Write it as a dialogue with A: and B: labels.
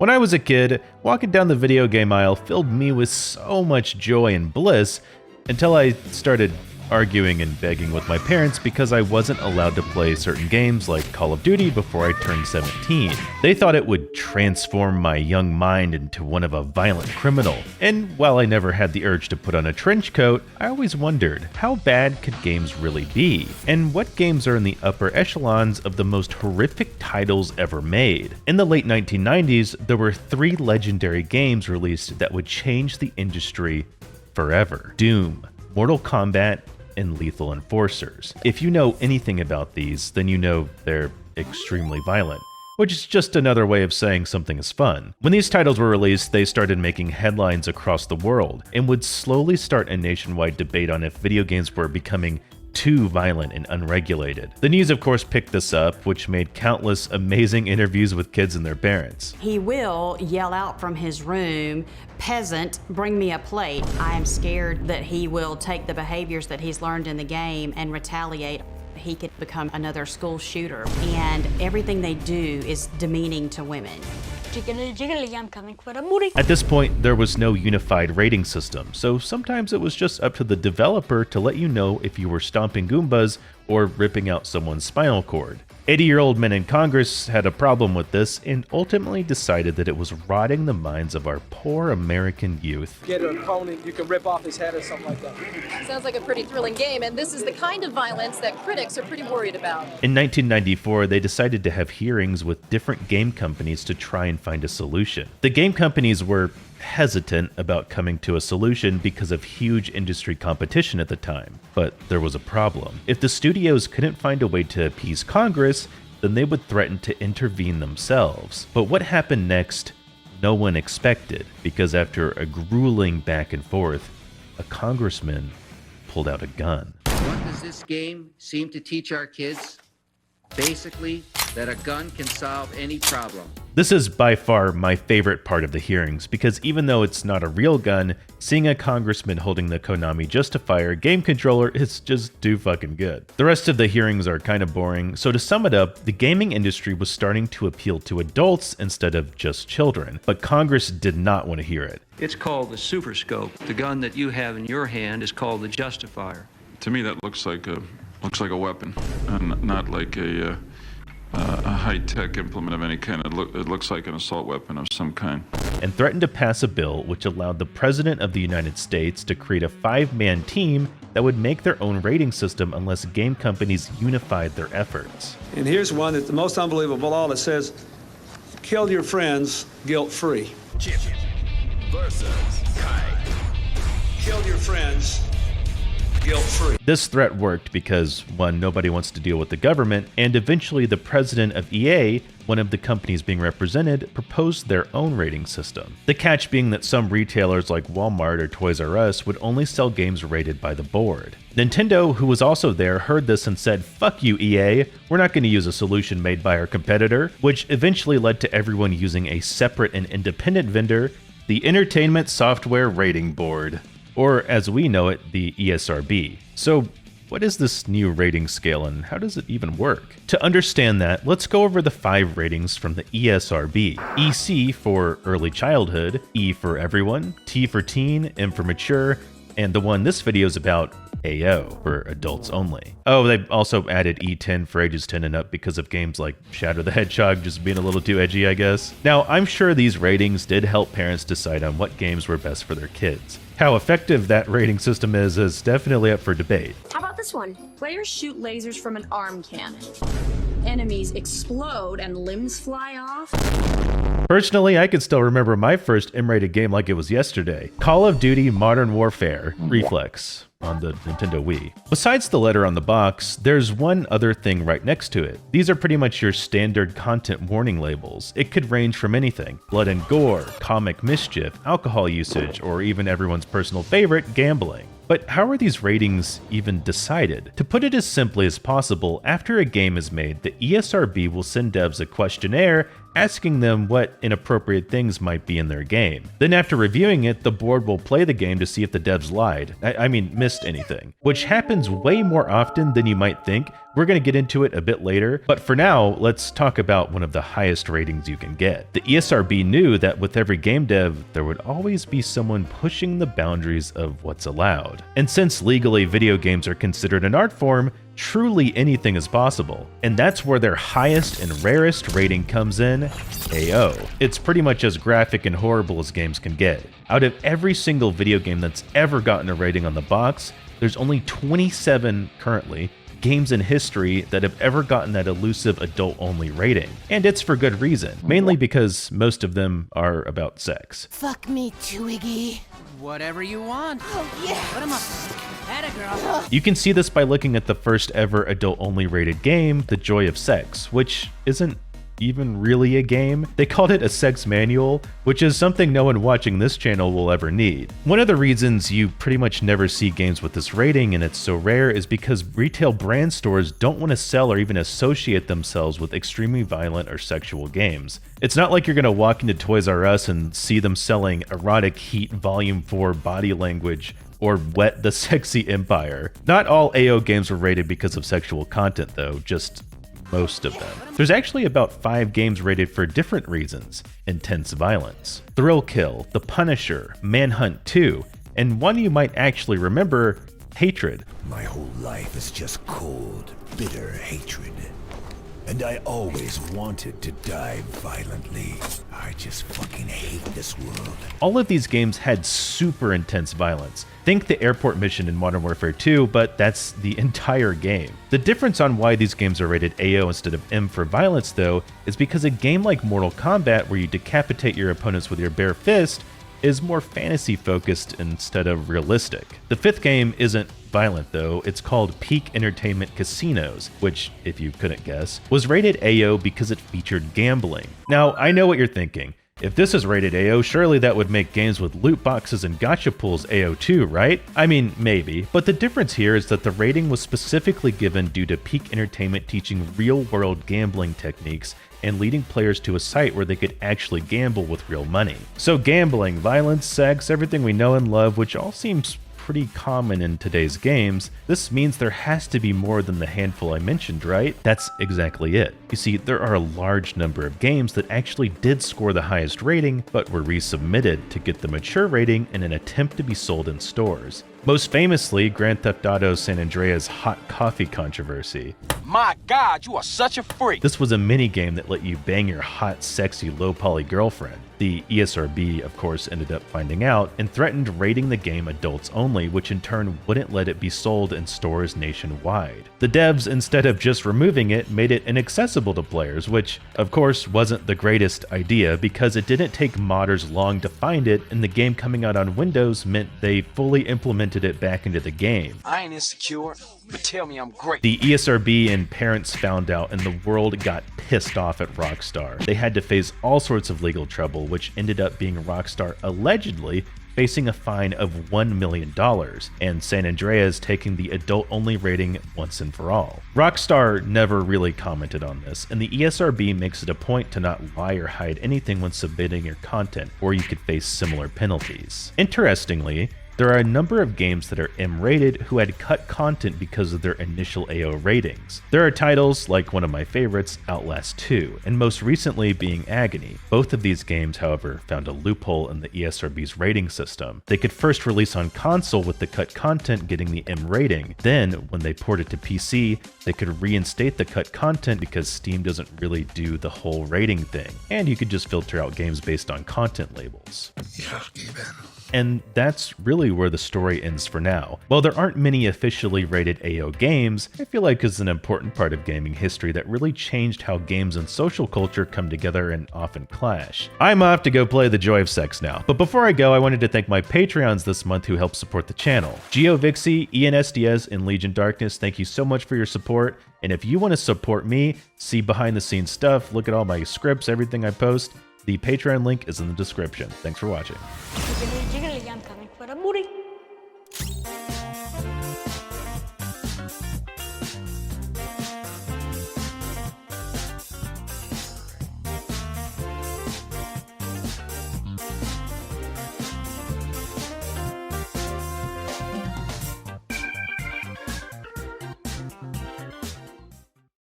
A: When I was a kid, walking down the video game aisle filled me with so much joy and bliss until I started arguing and begging with my parents because I wasn't allowed to play certain games like Call of Duty before I turned 17. They thought it would transform my young mind into one of a violent criminal. And while I never had the urge to put on a trench coat, I always wondered, how bad could games really be? And what games are in the upper echelons of the most horrific titles ever made? In the late 1990s, there were 3 legendary games released that would change the industry forever: Doom, Mortal Kombat, and Lethal Enforcers. If you know anything about these, then you know they're extremely violent, which is just another way of saying something is fun. When these titles were released, they started making headlines across the world and would slowly start a nationwide debate on if video games were becoming too violent and unregulated. The news, of course, picked this up, which made countless amazing interviews with kids and their parents.
B: He will yell out from his room, "Peasant, bring me a plate." I am scared that he will take the behaviors that he's learned in the game and retaliate. He could become another school shooter, and everything they do is demeaning to women.
C: Jiggly, jiggly, I'm coming for the booty.
A: At this point, there was no unified rating system, so sometimes it was just up to the developer to let you know if you were stomping Goombas or ripping out someone's spinal cord. 80-year-old men in Congress had a problem with this and ultimately decided that it was rotting the minds of our poor American youth.
D: Get an opponent, you can rip off his head or something like that.
E: Sounds like a pretty thrilling game, and this is the kind of violence that critics are pretty worried about.
A: In 1994, they decided to have hearings with different game companies to try and find a solution. The game companies were hesitant about coming to a solution because of huge industry competition at the time. But there was a problem. If the studios couldn't find a way to appease Congress, then they would threaten to intervene themselves. But what happened next, no one expected, because after a grueling back and forth, a congressman pulled out a gun.
F: What does this game seem to teach our kids? Basically, that a gun can solve any problem.
A: This is by far my favorite part of the hearings, because even though it's not a real gun, seeing a congressman holding the Konami Justifier game controller is just too fucking good. The rest of the hearings are kind of boring, so to sum it up, the gaming industry was starting to appeal to adults instead of just children, but Congress did not want to hear it.
G: It's called the Super Scope. The gun that you have in your hand is called the Justifier.
H: To me, that looks like a weapon, and not like a high-tech implement of any kind. It looks like an assault weapon of some kind.
A: And threatened to pass a bill which allowed the President of the United States to create a 5-man team that would make their own rating system unless game companies unified their efforts.
D: And here's one that's the most unbelievable of all. It says, "Kill your friends, guilt-free."
I: Chip versus Kai.
D: Kill your friends, guilt-free.
A: This threat worked because, one, nobody wants to deal with the government, and eventually the president of EA, one of the companies being represented, proposed their own rating system. The catch being that some retailers like Walmart or Toys R Us would only sell games rated by the board. Nintendo, who was also there, heard this and said, "Fuck you, EA, we're not going to use a solution made by our competitor," which eventually led to everyone using a separate and independent vendor, the Entertainment Software Rating Board, or as we know it, the ESRB. So what is this new rating scale and how does it even work? To understand that, let's go over the 5 ratings from the ESRB. EC for early childhood, E for everyone, T for teen, M for mature, and the one this video is about, AO, for adults only. Oh, they also added E10 for ages 10 and up because of games like Shadow the Hedgehog just being a little too edgy, I guess. Now, I'm sure these ratings did help parents decide on what games were best for their kids. How effective that rating system is definitely up for debate.
J: How about this one? Players shoot lasers from an arm cannon. Enemies explode and limbs fly off.
A: Personally, I can still remember my first M-rated game like it was yesterday. Call of Duty Modern Warfare Reflex on the Nintendo Wii. Besides the letter on the box, there's one other thing right next to it. These are pretty much your standard content warning labels. It could range from anything: blood and gore, comic mischief, alcohol usage, or even everyone's personal favorite, gambling. But how are these ratings even decided? To put it as simply as possible, after a game is made, the ESRB will send devs a questionnaire asking them what inappropriate things might be in their game. Then after reviewing it, the board will play the game to see if the devs lied. I mean, missed anything, which happens way more often than you might think. We're going to get into it a bit later, but for now, let's talk about one of the highest ratings you can get. The ESRB knew that with every game dev, there would always be someone pushing the boundaries of what's allowed. And since legally video games are considered an art form, truly anything is possible. And that's where their highest and rarest rating comes in, AO. It's pretty much as graphic and horrible as games can get. Out of every single video game that's ever gotten a rating on the box, there's only 27 currently games in history that have ever gotten that elusive adult-only rating. And it's for good reason, mainly because most of them are about sex.
K: Fuck me too, Iggy.
L: Whatever you want.
K: Oh, yeah.
L: Put him up. Atta girl.
A: You can see this by looking at the first ever adult-only rated game, The Joy of Sex, which isn't even really a game. They called it a sex manual, which is something no one watching this channel will ever need. One of the reasons you pretty much never see games with this rating and it's so rare is because retail brand stores don't want to sell or even associate themselves with extremely violent or sexual games. It's not like you're going to walk into Toys R Us and see them selling Erotic Heat Volume 4 Body Language or Wet the Sexy Empire. Not all AO games were rated because of sexual content though, just most of them. There's actually about 5 games rated for different reasons: intense violence, Thrill Kill, The Punisher, Manhunt 2, and one you might actually remember, Hatred.
I: My whole life is just cold, bitter hatred. And I always wanted to die violently. I just fucking hate this world.
A: All of these games had super intense violence. Think the airport mission in Modern Warfare 2, but that's the entire game. The difference on why these games are rated AO instead of M for violence, though, is because a game like Mortal Kombat, where you decapitate your opponents with your bare fist, is more fantasy focused instead of realistic. The 5th game isn't violent though, it's called Peak Entertainment Casinos, which, if you couldn't guess, was rated AO because it featured gambling. Now, I know what you're thinking. If this is rated AO, surely that would make games with loot boxes and gacha pools AO too, right? I mean, maybe, but the difference here is that the rating was specifically given due to Peak Entertainment teaching real-world gambling techniques and leading players to a site where they could actually gamble with real money. So gambling, violence, sex, everything we know and love, which all seems pretty common in today's games, this means there has to be more than the handful I mentioned, right? That's exactly it. You see, there are a large number of games that actually did score the highest rating, but were resubmitted to get the mature rating in an attempt to be sold in stores. Most famously, Grand Theft Auto San Andreas hot coffee controversy.
M: My God, you are such a freak!
A: This was a mini game that let you bang your hot, sexy, low-poly girlfriend. The ESRB, of course, ended up finding out and threatened rating the game adults only, which in turn wouldn't let it be sold in stores nationwide. The devs, instead of just removing it, made it inaccessible to players, which, of course, wasn't the greatest idea because it didn't take modders long to find it, and the game coming out on Windows meant they fully implemented it back into the game.
M: I ain't insecure, but tell me I'm great.
A: The ESRB and parents found out, and the world got pissed off at Rockstar. They had to face all sorts of legal trouble, which ended up being Rockstar allegedly facing a fine of $1 million, and San Andreas taking the adult-only rating once and for all. Rockstar never really commented on this, and the ESRB makes it a point to not lie or hide anything when submitting your content, or you could face similar penalties. Interestingly, there are a number of games that are M-rated who had cut content because of their initial AO ratings. There are titles like one of my favorites, Outlast 2, and most recently being Agony. Both of these games, however, found a loophole in the ESRB's rating system. They could first release on console with the cut content getting the M rating. Then, when they ported to PC, they could reinstate the cut content because Steam doesn't really do the whole rating thing, and you could just filter out games based on content labels. And that's really where the story ends for now. While there aren't many officially rated AO games, I feel like it's an important part of gaming history that really changed how games and social culture come together and often clash. I'm off to go play The Joy of Sex now, but before I go, I wanted to thank my Patreons this month who helped support the channel. GeoVixie, ENSDS, and Legion Darkness, thank you so much for your support. And if you want to support me, see behind the scenes stuff, look at all my scripts, everything I post, the Patreon link is in the description. Thanks for watching.
C: Jiggly, jiggly, I'm coming.